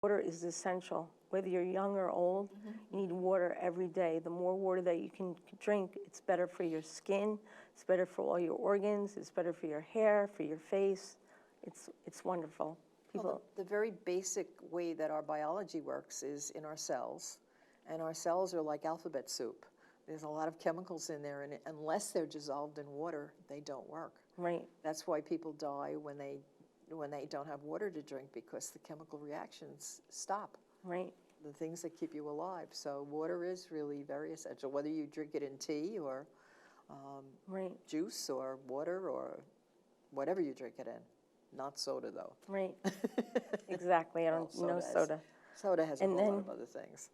Water is essential. Whether you're young or old, you need water every day. The more water that you can drink, it's better for your skin, it's better for all your organs, it's better for your hair, for your face. It's wonderful. Well, the very basic way that our biology works is in our cells, and our cells are like alphabet soup. There's a lot of chemicals in there, and unless they're dissolved in water, they don't work. Right. That's why people die when they don't have water to drink, because the chemical reactions stop. Right. The things that keep you alive. So water is really very essential, whether you drink it in tea or right. juice or water or whatever you drink it in. Not soda, though. Right. Exactly. I don't know soda. Soda has a whole lot of other things.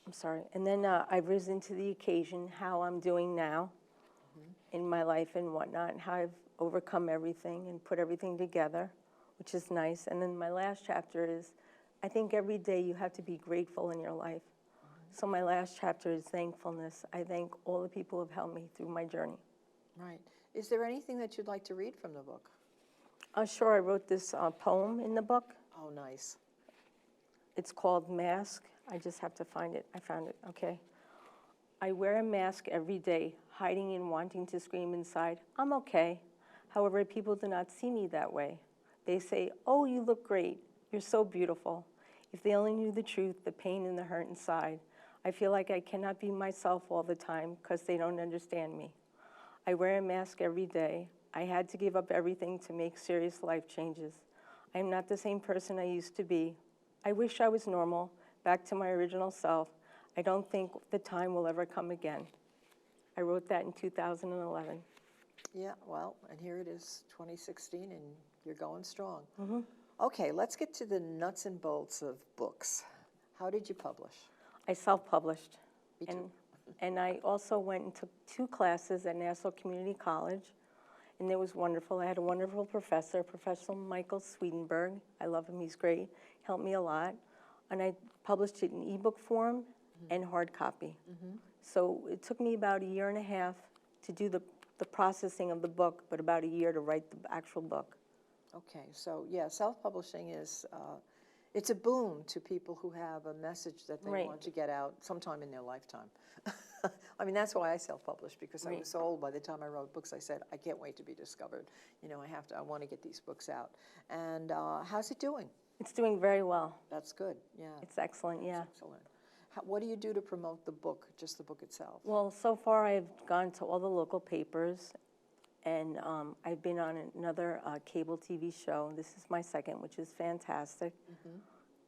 I'm sorry. And then I've risen to the occasion, how I'm doing now in my life and whatnot, and how I've overcome everything and put everything together, which is nice. And then my last chapter is, I think every day you have to be grateful in your life. So my last chapter is thankfulness. I thank all the people who have helped me through my journey. Right. Is there anything that you'd like to read from the book? Sure, I wrote this poem in the book. Oh, nice. It's called Mask. I just have to find it. I found it, okay. I wear a mask every day, hiding and wanting to scream inside, I'm okay. However, people do not see me that way. They say, oh, you look great. You're so beautiful. If they only knew the truth, the pain and the hurt inside. I feel like I cannot be myself all the time because they don't understand me. I wear a mask every day. I had to give up everything to make serious life changes. I am not the same person I used to be. I wish I was normal, back to my original self. I don't think the time will ever come again. I wrote that in 2011. Yeah, well, and here it is, 2016, and you're going strong. Okay, let's get to the nuts and bolts of books. How did you publish? I self-published. Me too. And I also went and took 2 classes at Nassau Community College, and it was wonderful. I had a wonderful professor, Professor Michael Swedenberg. I love him, he's great, helped me a lot. And I published it in ebook form and hard copy. So it took me about 1.5 years to do the processing of the book, but about 1 year to write the actual book. Okay, so yeah, self-publishing is, it's a boon to people who have a message that they want to get out sometime in their lifetime. I mean, that's why I self-published, because I was so old by the time I wrote books. I said, I can't wait to be discovered. You know, I want to get these books out. And how's it doing? It's doing very well. That's good, yeah. It's excellent, yeah. That's excellent. What do you do to promote the book, just the book itself? Well, so far I've gone to all the local papers, and I've been on another cable TV show. This is my second, which is fantastic.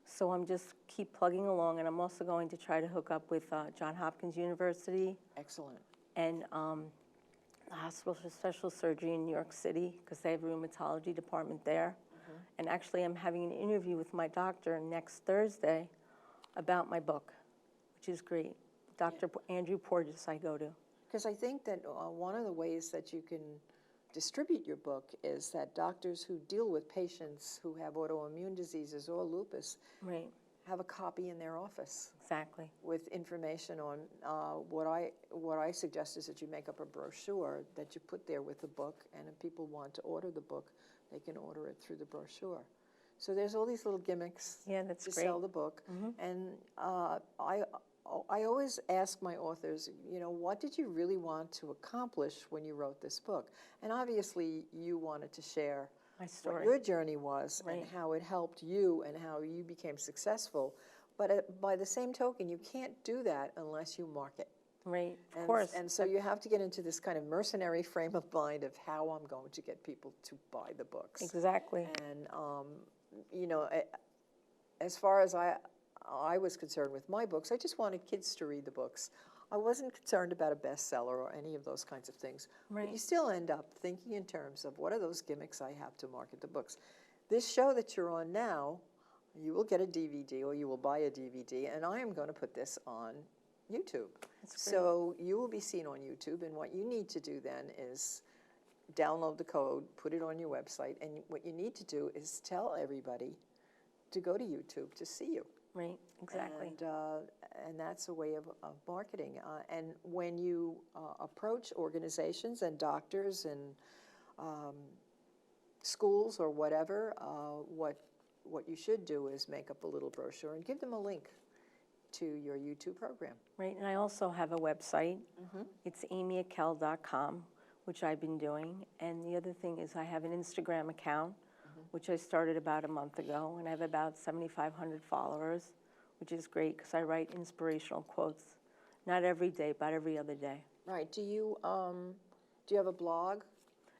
So I'm just keep plugging along, and I'm also going to try to hook up with Johns Hopkins University. Excellent. And the Hospital for Special Surgery in New York City, because they have a rheumatology department there. And actually I'm having an interview with my doctor next Thursday about my book, which is great. Dr. Andrew Porges I go to. Because I think that one of the ways that you can distribute your book is that doctors who deal with patients who have autoimmune diseases or lupus have a copy in their office. Exactly. With information on what I suggest is that you make up a brochure that you put there with the book, and if people want to order the book, they can order it through the brochure. So there's all these little gimmicks to sell the book. And I always ask my authors, you know, what did you really want to accomplish when you wrote this book? And obviously you wanted to share my story, what your journey was, and how it helped you and how you became successful. But by the same token, you can't do that unless you market. Right, of course. And so you have to get into this kind of mercenary frame of mind of how I'm going to get people to buy the books. Exactly. And, you know, as far as I was concerned with my books, I just wanted kids to read the books. I wasn't concerned about a bestseller or any of those kinds of things. But you still end up thinking in terms of what are those gimmicks I have to market the books. This show that you're on now, you will get a DVD or you will buy a DVD, and I am going to put this on YouTube. So you will be seen on YouTube, and what you need to do then is download the code, put it on your website, and what you need to do is tell everybody to go to YouTube to see you. Right, exactly. And that's a way of marketing. And when you approach organizations and doctors and schools or whatever, what you should do is make up a little brochure and give them a link to your YouTube program. Right, and I also have a website. It's aimeeackell.com, which I've been doing. And the other thing is I have an Instagram account, which I started about a month ago, and I have about 7,500 followers, which is great because I write inspirational quotes, not every day, but every other day. Right. Do you have a blog?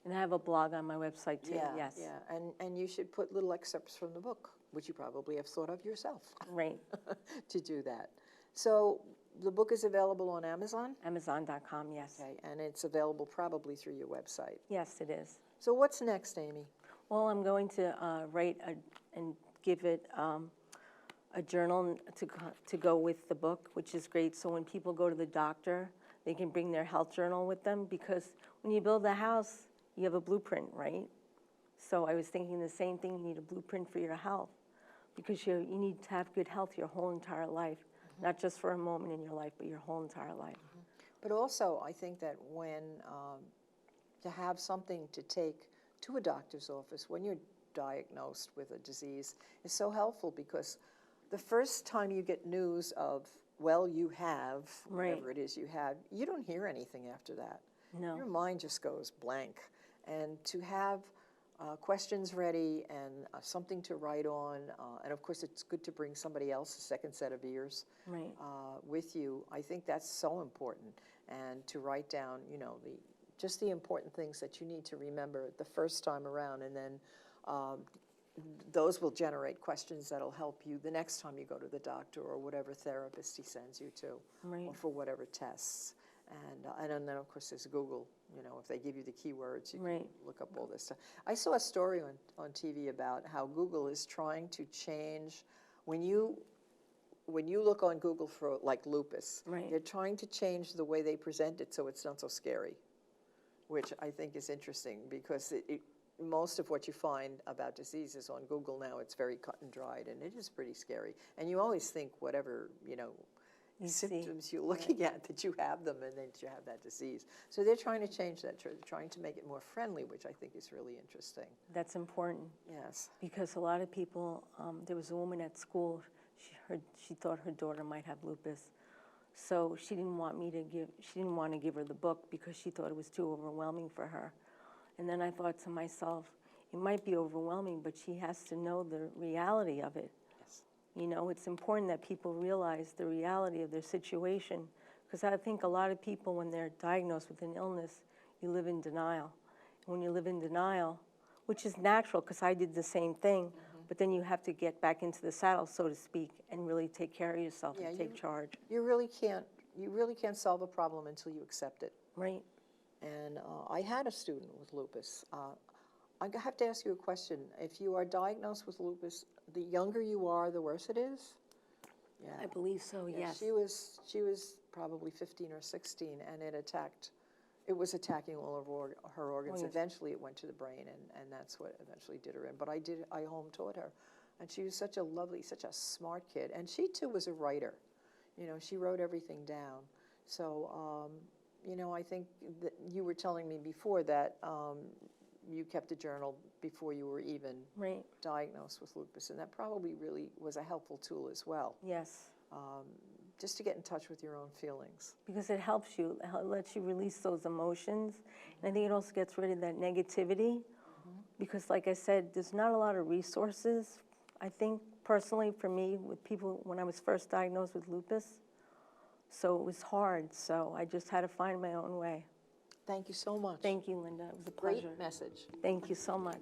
And I have a blog on my website too, yes. Yeah, and you should put little excerpts from the book, which you probably have thought of yourself. Right. To do that. So the book is available on Amazon? Amazon.com, yes. Okay, and it's available probably through your website. Yes, it is. So what's next, Aimee? Well, I'm going to write and give it a journal to go with the book, which is great. So when people go to the doctor, they can bring their health journal with them, because when you build a house, you have a blueprint, right? So I was thinking the same thing. You need a blueprint for your health, because you need to have good health your whole entire life, not just for a moment in your life, but your whole entire life. But also, I think that when to have something to take to a doctor's office when you're diagnosed with a disease is so helpful, because the first time you get news of, well, you have, whatever it is you have, you don't hear anything after that. No. Your mind just goes blank. And to have questions ready and something to write on, and of course it's good to bring somebody else, a second set of ears, with you. I think that's so important. And to write down, you know, just the important things that you need to remember the first time around, and then those will generate questions that'll help you the next time you go to the doctor or whatever therapist he sends you to, or for whatever tests. And then, of course, there's Google. You know, if they give you the keywords, you can look up all this stuff. I saw a story on TV about how Google is trying to change, when you look on Google for, like, lupus, they're trying to change the way they present it so it's not so scary, which I think is interesting, because most of what you find about diseases on Google now, it's very cut and dried, and it is pretty scary. And you always think whatever, you know, symptoms you're looking at, that you have them and that you have that disease. So they're trying to change that. They're trying to make it more friendly, which I think is really interesting. That's important. Yes. Because a lot of people, there was a woman at school, she thought her daughter might have lupus. So she didn't want to give her the book, because she thought it was too overwhelming for her. And then I thought to myself, it might be overwhelming, but she has to know the reality of it. You know, it's important that people realize the reality of their situation, because I think a lot of people, when they're diagnosed with an illness, you live in denial. And when you live in denial, which is natural, because I did the same thing, but then you have to get back into the saddle, so to speak, and really take care of yourself and take charge. You really can't solve a problem until you accept it. Right. And I had a student with lupus. I have to ask you a question. If you are diagnosed with lupus, the younger you are, the worse it is? Yeah. I believe so, yes. She was probably 15 or 16, and it was attacking all of her organs. Eventually it went to the brain, and that's what eventually did her in. But I home taught her. And she was such a lovely, such a smart kid. And she too was a writer. You know, she wrote everything down. So, you know, I think that you were telling me before that you kept a journal before you were even diagnosed with lupus, and that probably really was a helpful tool as well. Yes. Just to get in touch with your own feelings. Because it helps you, it lets you release those emotions, and I think it also gets rid of that negativity, because like I said, there's not a lot of resources, I think, personally for me, with people when I was first diagnosed with lupus, so it was hard, so I just had to find my own way. Thank you so much. Thank you, Linda. It was a pleasure. Great message. Thank you so much.